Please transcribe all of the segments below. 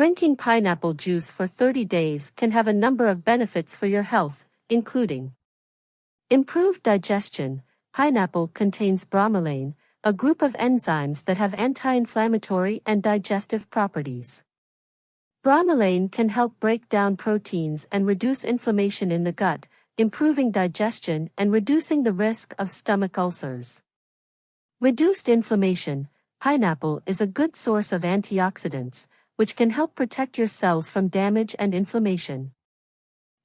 Drinking pineapple juice for 30 days can have a number of benefits for your health, including improved digestion. Pineapple contains bromelain, a group of enzymes that have anti-inflammatory and digestive properties. Bromelain can help break down proteins and reduce inflammation in the gut, improving digestion and reducing the risk of stomach ulcers. Reduced inflammation. Pineapple is a good source of antioxidants, which can help protect your cells from damage and inflammation.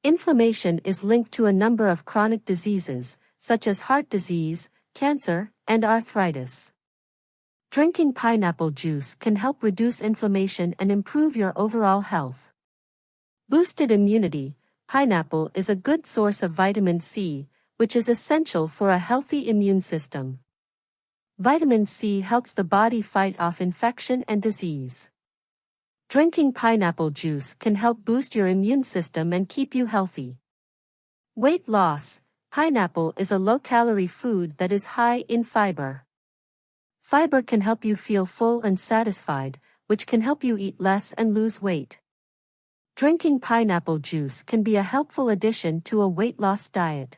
Inflammation is linked to a number of chronic diseases, such as heart disease, cancer, and arthritis. Drinking pineapple juice can help reduce inflammation and improve your overall health. Boosted immunity. Pineapple is a good source of vitamin C, which is essential for a healthy immune system. Vitamin C helps the body fight off infection and disease. Drinking pineapple juice can help boost your immune system and keep you healthy. Weight loss. Pineapple is a low-calorie food that is high in fiber. Fiber can help you feel full and satisfied, which can help you eat less and lose weight. Drinking pineapple juice can be a helpful addition to a weight loss diet.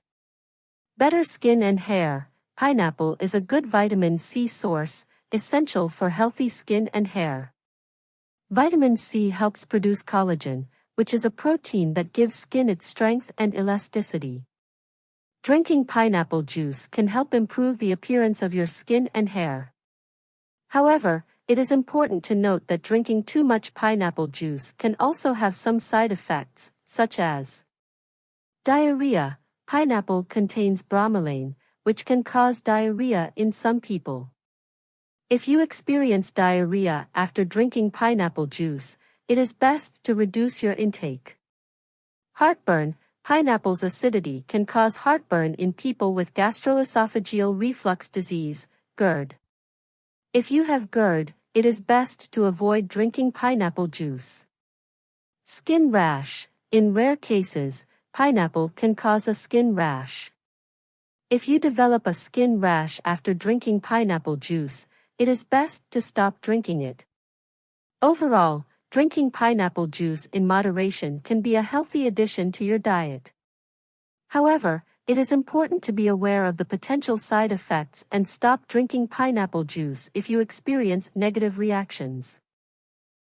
Better skin and hair. Pineapple is a good vitamin C source, essential for healthy skin and hair. Vitamin C helps produce collagen, which is a protein that gives skin its strength and elasticity. Drinking pineapple juice can help improve the appearance of your skin and hair. However, it is important to note that drinking too much pineapple juice can also have some side effects, such as diarrhea. Pineapple contains bromelain, which can cause diarrhea in some people. If you experience diarrhea after drinking pineapple juice, it is best to reduce your intake. Heartburn. Pineapple's acidity can cause heartburn in people with gastroesophageal reflux disease, GERD. If you have GERD, it is best to avoid drinking pineapple juice. Skin rash. In rare cases, pineapple can cause a skin rash. If you develop a skin rash after drinking pineapple juice, it is best to stop drinking it. Overall, drinking pineapple juice in moderation can be a healthy addition to your diet. However, it is important to be aware of the potential side effects and stop drinking pineapple juice if you experience negative reactions.